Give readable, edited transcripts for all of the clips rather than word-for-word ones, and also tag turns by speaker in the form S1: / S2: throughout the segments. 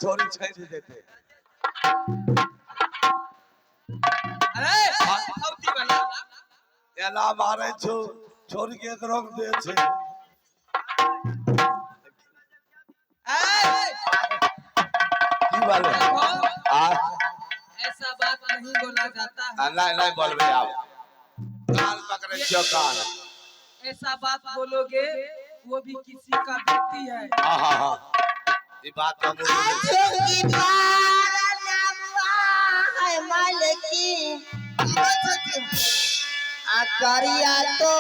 S1: छोरी छेड़ देते
S2: अरे औती वाला
S1: एला मारे छो छोरी के रोक दे छे की वाले
S2: ऐसा बात नहीं बोला जाता है।
S1: नहीं नहीं बोलबे आप कान पकड़े छो कान
S2: ऐसा बात बोलोगे वो भी किसी का बेटी है।
S1: हां हां हां ये बात तो मुझे
S3: करिया तो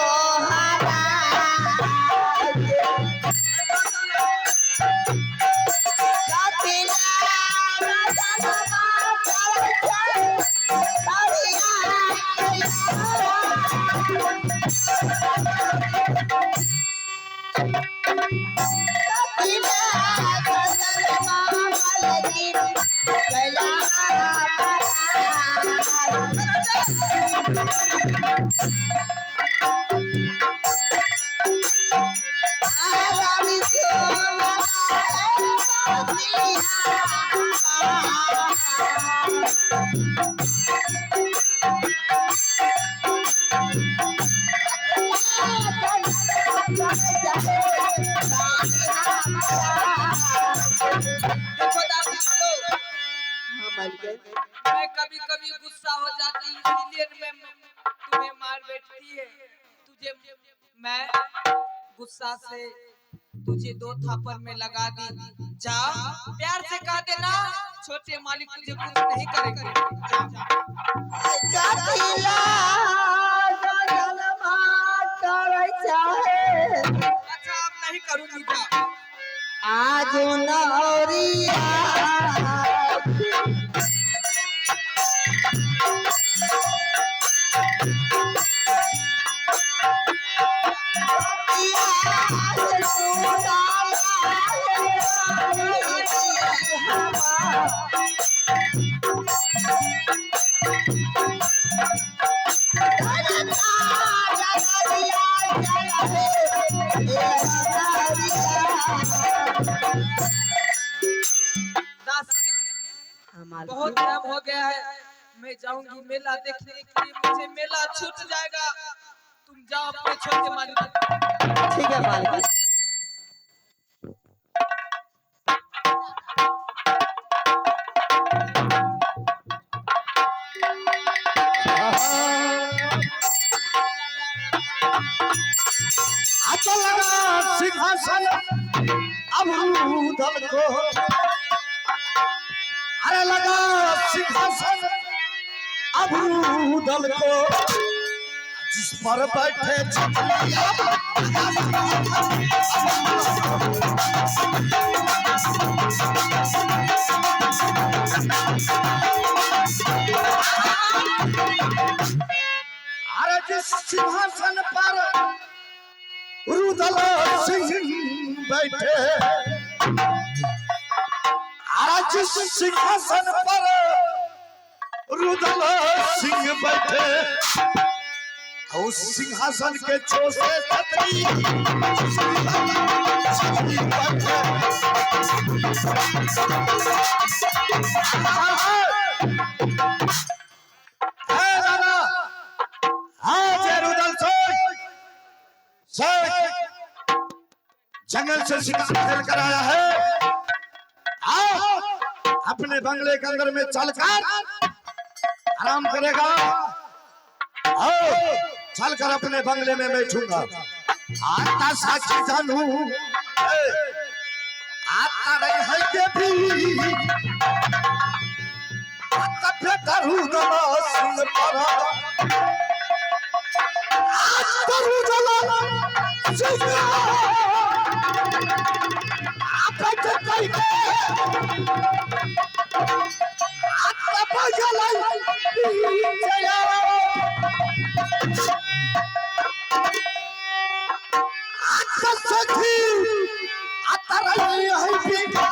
S2: मैं कभी कभी गुस्सा हो जाती इसीलिए मैं तुम्हें मार बैठती है। तुझे मैं गुस्सा से तुझे 2 थापड़ में लगा दी। जा प्यार से कह देना छोटे मालिक तुझे कुछ नहीं करेंगे। अच्छा अब नहीं करूंगी जा
S3: आज नौरिया
S2: बहुत टाइम हो गया है। मैं जाऊंगी मेला देखने के लिए। मुझे मेला छूट जाएगा। तुम जाओ अपने छोटे मालिक।
S3: ठीक है मालिक।
S1: अचल सिंहासन अमरूदल को अरे लगा सिंहासन अमरूदल को जिस पर बैठे अरे जिस सिंहासन पर रुदल सिंह बैठे आज सिंहासन पर रुदल सिंह बैठे उस सिंहासन के छोसे छतरी बैठे
S4: जंगल से शिकार खेल कर आया है। आओ अपने बंगले के अंदर में चलकर आराम करेगा। आओ चलकर अपने बंगले में बैठूंगा। आता सच जानू आता रही है देवी आता बेटरू दला सिंह परा आता रू दला सिंह आता कई आता बजलाई जया आता सखी आता रही है बेटा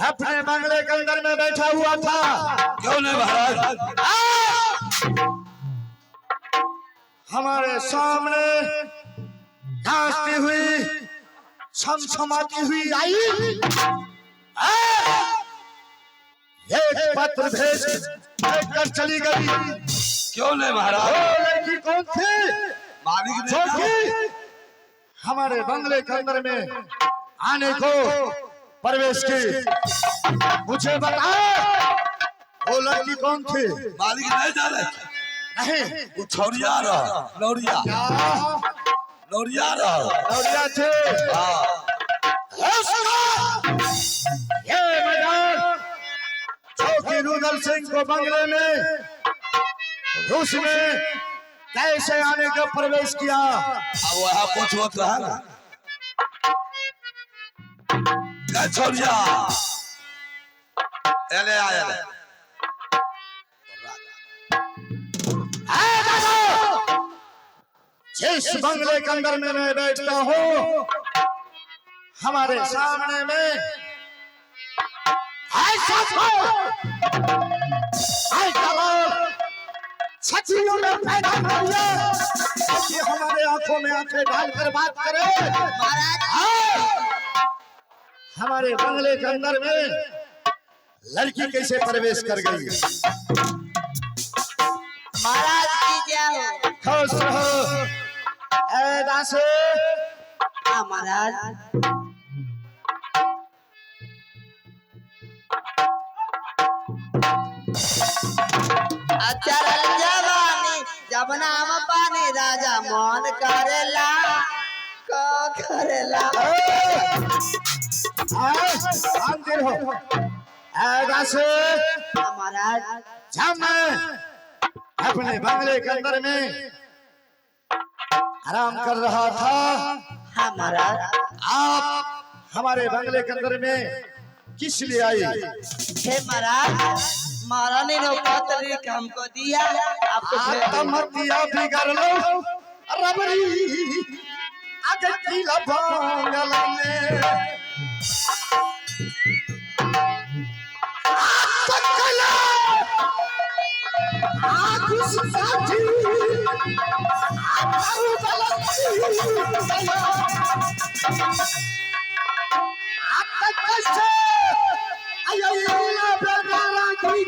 S4: अपने बंगले के अंदर में बैठा हुआ था।
S1: क्यों नहीं महाराज?
S4: हमारे सामने नाचती हुई छमछमाती हुई आई एक पत्र भेज कर चली गई।
S1: क्यों नहीं महाराज?
S4: वो लड़की कौन थी?
S1: मालिक
S4: जो
S1: ने
S4: कि हमारे बंगले के अंदर में आने को प्रवेश की, मुझे बता वो लड़की कौन थी?
S1: मालिक नहीं जाने।
S4: नहीं
S1: वो छौरिया रहा, लौरिया लौरिया रहा।
S4: लौरिया थे। ये मैदान चौकी रुदल सिंह को बंगले में उसने कैसे आने का प्रवेश किया?
S1: अब वहाँ कुछ होता है ना क्या छौरिया? एले आया ले।
S4: जिस बंगले के अंदर में मैं बैठता हूँ हमारे सामने में छतियों में पैदा करिए कि हमारे आंखों में आंखें डालकर बात करे। हमारे बंगले के अंदर में लड़की कैसे प्रवेश कर गई?
S3: महाराज की क्या हो?
S4: खुश रहो ऐ दासे।
S3: हाँ महाराज। अच्छा जवानी जब नाम पानी राजा मन करेला को करेला।
S4: मंदिर हो ऐसा से
S3: महाराज
S4: जब मैं अपने बंगले के अंदर में आराम कर रहा था,
S3: हाँ महाराज।
S4: आप हमारे बंगले के अंदर में किस लिए आई?
S3: हे महाराज, महारानी ने पत्र हमको दिया, आपको
S4: आत्महत्या भी कर लो रबरी आगे की लबांगल में आत्मकला आकुश साथी आत्मु बलसी आत्मकश अय्या प्रकारा कोई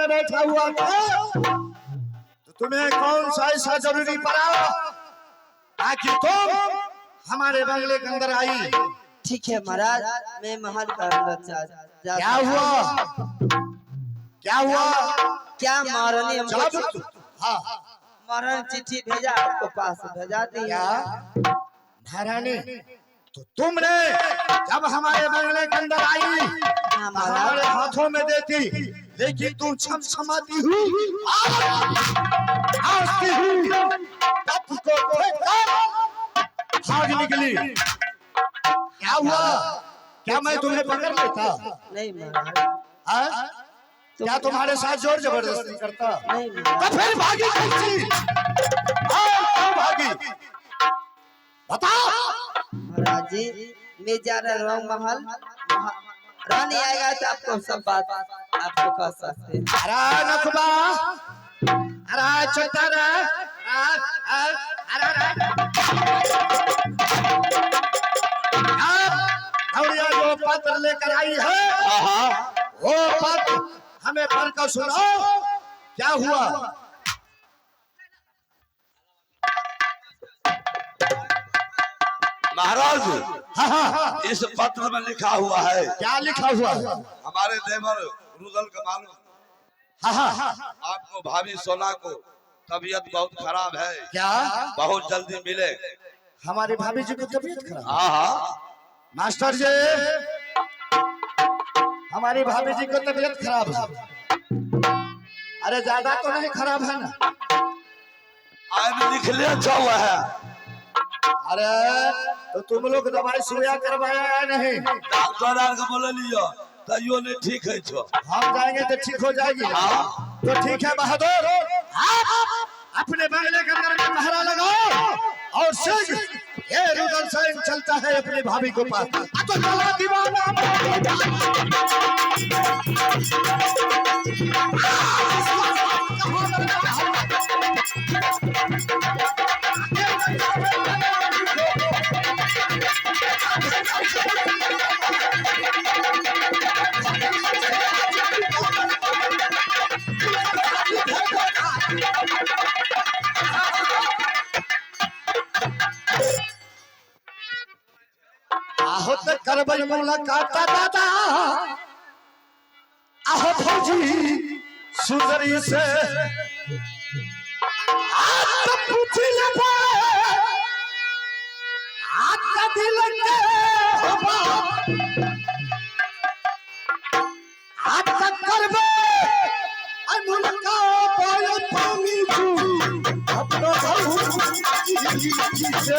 S4: बैठा हुआ था तो तुम्हें कौन सा ऐसा जरूरी पड़ा ताकि तुम हमारे बंगले के अंदर आई?
S3: ठीक है महाराज, मैं महल का अंदर
S4: क्या हुआ? क्या हुआ?
S3: क्या महारानी हमको
S4: हाँ
S3: महारानी चिट्ठी भेजा, आपको पास भेजा दी।
S4: क्या महारानी? तो तुमने जब हमारे बंगले के अंदर आई हमारे हाथों में देती, लेकिन तुम छमछमाती हुई भाग निकली। क्या हुआ? क्या मैं तुम्हें पकड़ लेता?
S3: नहीं महाराज।
S4: क्या तुम्हारे साथ जोर जबरदस्ती करता?
S3: नहीं
S4: तो फिर भागी कैसी? भागी बताओ।
S3: महाराज जी, मैं जा रहा हूँ महल, रानी आएगा तो आपको सब बात आपको कह सकते हैं।
S4: अरे नखबा, अरे चटारा, अरे जो पत्र लेकर आई है वो पत्र हमें पढ़ कर सुनाओ। क्या हुआ?
S1: महाराज इस पत्र में लिखा हुआ है।
S4: क्या लिखा हुआ है?
S1: हमारे देवर रुदल का मालूम आपको भाभी सोना को तबीयत बहुत खराब है।
S4: क्या?
S1: बहुत जल्दी मिले।
S4: हमारी भाभी जी को तबीयत खराब?
S1: हाँ
S4: मास्टर जी, हमारी भाभी जी को तबीयत खराब है। अरे ज्यादा तो नहीं खराब है ना?
S1: आय में लिखले अच्छा हुआ है।
S4: अरे तो तुम लोग दवाई सुइया करवाया है नहीं?
S1: डॉक्टर आर के बोले लियो तैयो नहीं ठीक है छो।
S4: हम जाएंगे तो ठीक हो जाएगी।
S1: हाँ।
S4: तो ठीक है बहादुर, आप अपने बंगले के अंदर में पहरा लगाओ और सिंह ये रुदल सिंह चलता है अपनी भाभी को पास। तो चला दीवाना आहो तक करबई मुलाकात दादा आहो फौजी सुंदरी से आज तो पूछ ले आज का दिल के होबा आज तक करबे आई मुलाकात आयो पानी तू अपना बहु से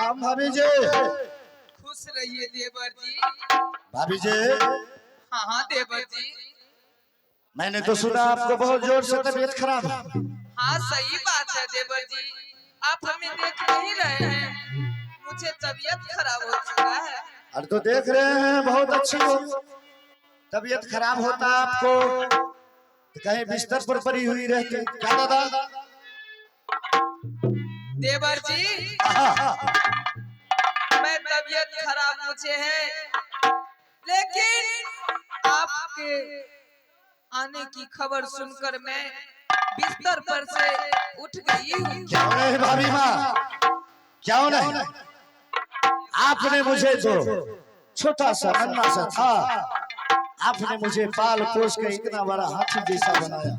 S4: प्रणाम भाभी जी।
S2: खुश रहिए देवर जी।
S4: भाभी जी
S2: हाँ हाँ देवर जी।
S4: मैंने तो सुना आपको बहुत जोर से तबीयत खराब है।
S2: हाँ सही बात है देवर जी, आप हमें देख नहीं रहे हैं, मुझे तबीयत खराब हो चुका है।
S4: अरे तो देख रहे हैं बहुत अच्छी हो, तबीयत खराब होता आपको तो कहीं बिस्तर पर पड़ी हुई रहती क्या दादा?
S2: देवर जी मैं तबीयत खराब मुझे है, लेकिन आपके आने की खबर सुनकर मैं बिस्तर पर से उठ गई हूँ।
S4: क्यों नहीं भाभी माँ, क्यों नहीं? आपने मुझे तो छोटा सा नन्हा सा था, आपने मुझे पाल पोस के इतना बड़ा हाथी जैसा बनाया।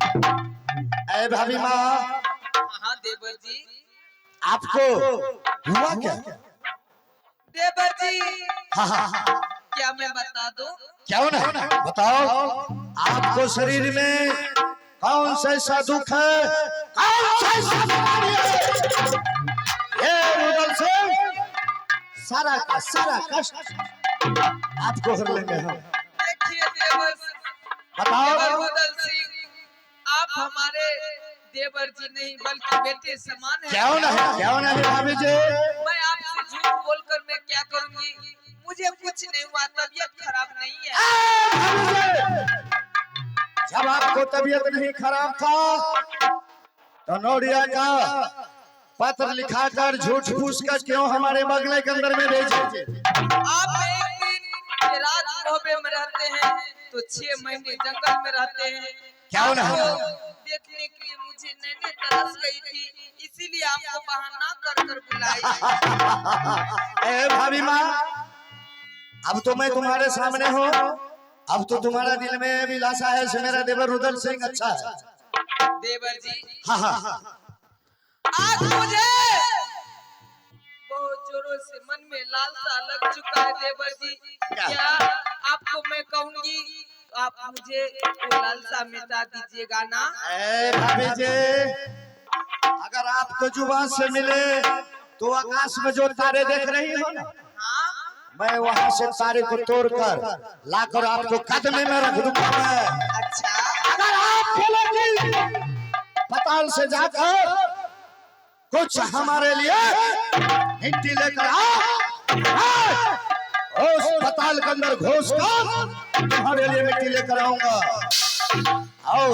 S4: अरे भाभी माँ,
S2: हाँ देवर जी।
S4: आपको हुआ क्या?
S2: देवर जी
S4: हाँ हाँ,
S2: क्या मैं बता दूं?
S4: क्यों ना बताओ। आपको शरीर में कौन सा ऐसा दुख है, कौन सा ऐसा बीमारी है? ये रुदल से सारा का सारा कष्ट आपको हर लेंगे हम।
S2: देखिए देवर
S4: बताओ।
S2: रुदल सिंह, आप हमारे देवर जी नहीं बल्कि बेटे समान हैं।
S4: क्यों नहीं भाभी जी?
S2: मैं आपसे झूठ बोलकर मैं क्या करूंगी? मुझे कुछ नहीं हुआ, तबीयत खराब नहीं है।
S4: जब आपको तबीयत नहीं खराब था तो नोडिया का पत्र लिखाकर झूठ फूस कर क्यों हमारे बगले के अंदर में भेजे?
S2: आप एक दिन राज मोहब्बे में रहते हैं तो 6 महीने जंगल में रहते हैं।
S4: क्यों ना?
S2: देखने के लिए मुझे नैने तरस गई थी, इसीलिए आपको बहाना कर कर बुलाई।
S4: ए भाभी माँ, अब तो मैं तुम्हारे सामने हूँ। अब तो तुम्हारा दिल में अभिलाषा है से मेरा देवर रुदल सिंह अच्छा है।
S2: देवर जी
S4: हाँ हाँ,
S2: आज मुझे बहुत जोरों से मन में लालसा लग चुका है। देवर जी क्या आपको मैं कहूंगी तो आप मुझे वो लालसा मिटा दीजिएगा ना?
S4: ए भाभी जी, अगर आपको जुबान से मिले तो आकाश में जो तारे देख रही हो ना,
S2: हाँ
S4: मैं वहां से तारे को तोड़कर लाकर आपको कदमे में रख दूंगा मैं।
S2: अच्छा,
S4: अगर आप बोलोगी पताल से जाकर कुछ हमारे लिए मिट्टी लेकर आओ, उस पताल के अंदर घुस कर तुम्हारे लिए मिट्टी लेकर आऊंगा। और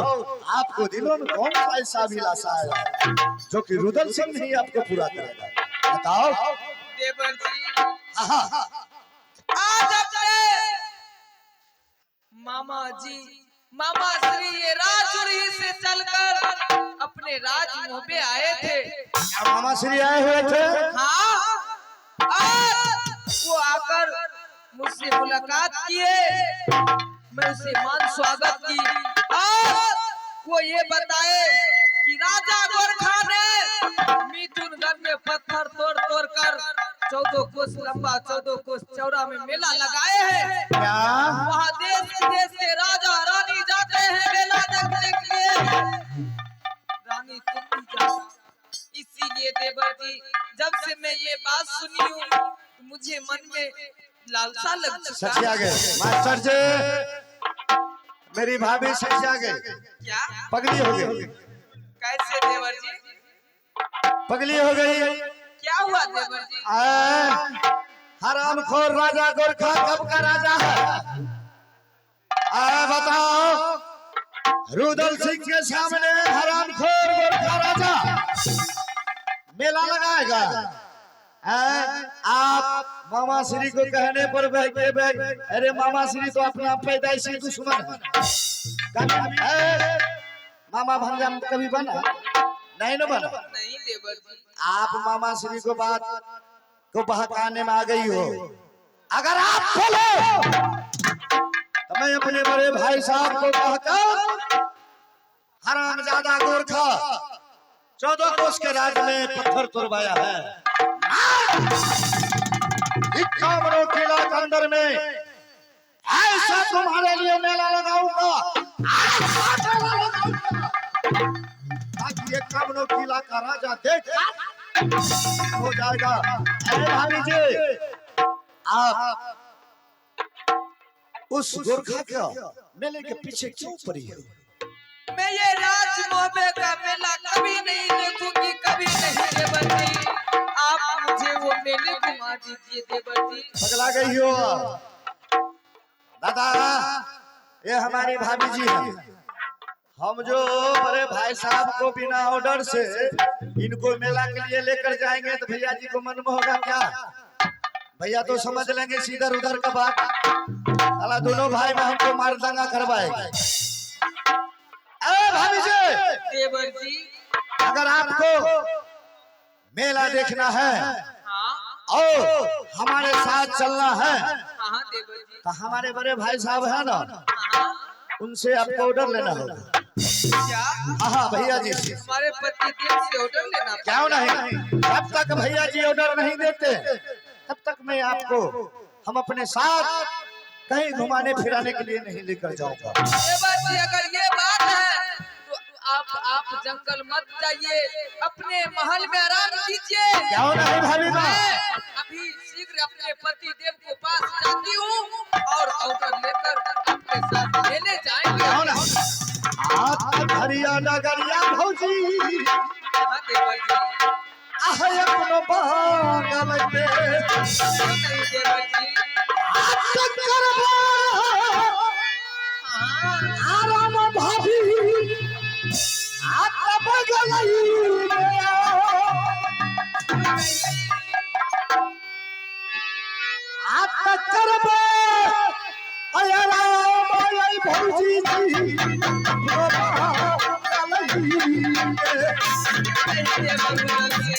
S4: आपको दिलों में कौन सा ऐसा अभिलाषा है जो कि रुदल सिंह नहीं आपको पूरा करेगा? बताओ।
S2: देवर जी
S4: हाँ,
S2: आज अपने मामा श्री ये राजुरी से चलकर अपने राज मोहब्बे आए थे।
S4: क्या मामा श्री आए हुए थे?
S2: हाँ, आज वो आकर मुझसे मुलाकात किए, मैं उसे मान स्वागत की और वो ये बताए कि राजा गोरखा ने मिथुनगढ़ में पत्थर तोड़ तोड़ कर 14 कोस लंबा 14 कोस चौड़ा में मेला लगाए हैं।
S4: क्या?
S2: वहाँ देश विदेश से राजा रानी जाते हैं मेला देखने के लिए। रानी तुम भी जाओ। इसीलिए देवर जी जब से मैं ये बात सुनी हूँ तो मुझे मन में लालसा लग चुका
S4: सच आ गए मास्टर जी, मेरी भाभी सच आ गई,
S2: क्या?
S4: पगली हो गई।
S2: कैसे देवर जी?
S4: पगली हो गई।
S2: क्या हुआ देवर जी?
S4: हरामखोर राजा गोरखा कब का राजा है? बताओ। रुदल सिंह के सामने हरामखोर गोरखा राजा मेला लगाएगा? आप मामा श्री को कहने पर अरे मामा श्री तो अपना पैदाइशी दुश्मन है। मामा भंजा कभी बना नहीं न बना?
S2: नहीं देवर जी।
S4: आप मामा श्री को बात को बहकाने में आ गई हो। अगर आप बोलो तो मैं अपने बड़े भाई साहब को बहका हरामजादा गोरखा 14 कोस के राज में पत्थर तुड़वाया है। इक्यावन किला के अंदर में ऐसा तुम्हारे लिए मेला लगाऊंगा ताकि ये कामनो किला का राजा देख हो जाएगा। अरे भाभी जी, आप उस गोरखा का मेले के पीछे क्यों पड़ी है?
S2: मैं ये राज मोहब्बे का मेला कभी नहीं देखूंगी, कभी नहीं देवर जी। आप मुझे वो मेले घुमा दीजिए देवर जी।
S4: पगला गई हो दादा, ये हमारी भाभी जी है। हम जो बड़े भाई साहब को बिना ऑर्डर से इनको मेला के लिए लेकर जाएंगे तो भैया जी को मन में होगा क्या? भैया तो समझ लेंगे सीधा उधर का बात, साला दोनों भाई में हमको मार दंगा करवाएंगे। भाभी जी,
S2: देवर जी
S4: अगर आपको मेला देखना है
S2: हाँ
S4: और हमारे साथ चलना है
S2: हाँ देवर जी
S4: तो हमारे बड़े भाई साहब है ना,
S2: हाँ
S4: उनसे आपको ऑर्डर लेना होगा।
S2: क्या
S4: हाँ भैया जी से।
S2: हमारे पति देव से ऑर्डर लेना
S4: क्यों नहीं? जब तक भैया जी ऑर्डर नहीं देते तब तक मैं आपको हम अपने साथ कहीं घुमाने फिराने के लिए नहीं लेकर जाऊंगा।
S2: देवर जी अगर ये बात है तो आप जंगल मत जाइए, अपने महल में आराम कीजिए।
S4: क्यों नहीं भाभी माँ?
S2: मैं अभी शीघ्र अपने पति देव को पास जाती हूँ और ऑर्डर लेकर आपके साथ लेने जाएंगे।
S4: क्यों नहीं? आप हरिया नगरिया भौजी
S2: हाँ देवर जी।
S4: आहे अपनो बांगल पे
S2: क्यों नहीं देवर जी?
S4: तक करबा आराम भाभी आता बगलई आता करबा आराम आई भौजी जी
S2: ऐसे भगवान जी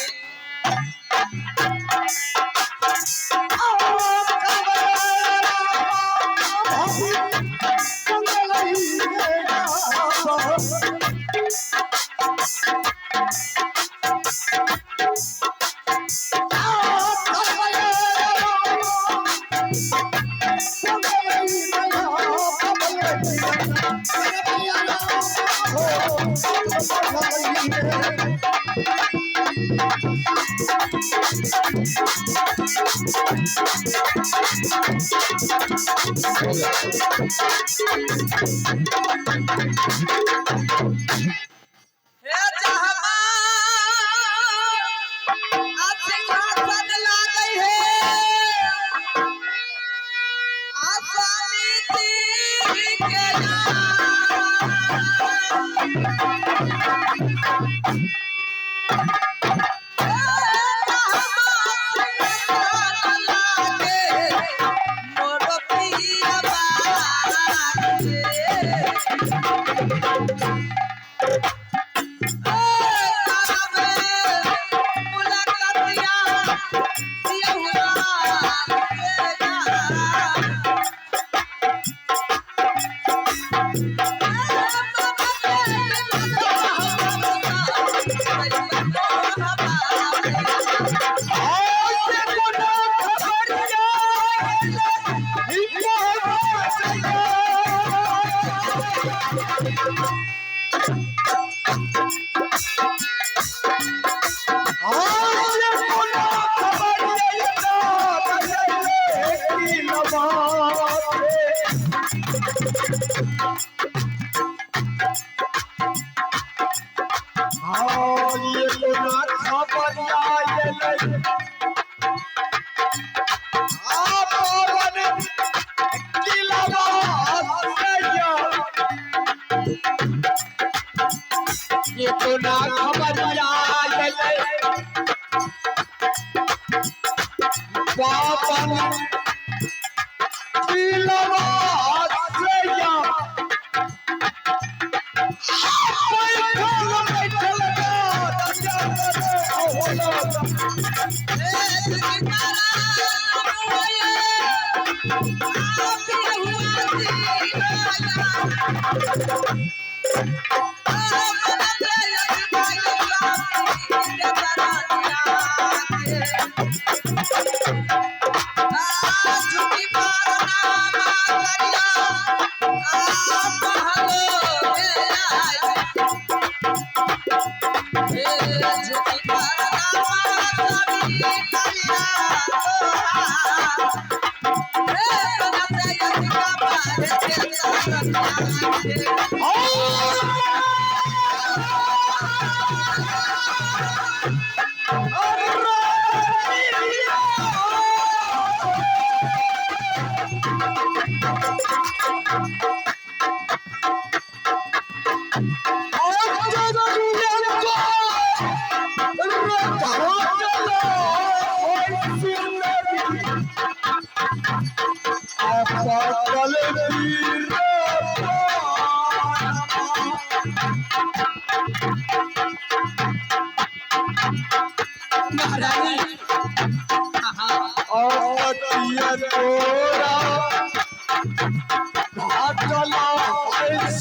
S4: ये तो ना खबरिया पापन किलवा सैया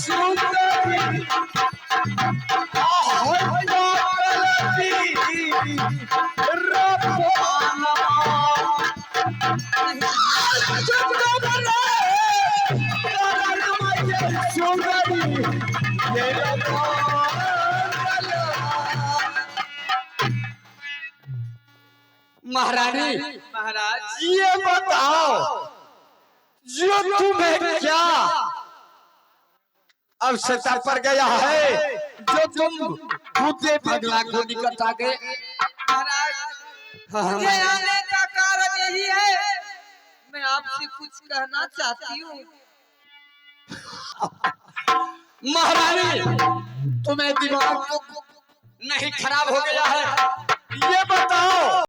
S4: सुंदरी
S3: महारानी
S2: महाराज
S4: ये बताओ जो तुम्हें क्या आवश्यकता पड़ गया है जो तुम खुदे पगला को निकट आ गए।
S2: महाराज मुझे आने का कारण यही है, मैं आपसे कुछ कहना चाहती हूँ।
S4: महारानी तुम्हें दिमाग तो नहीं खराब हो गया है? ये बताओ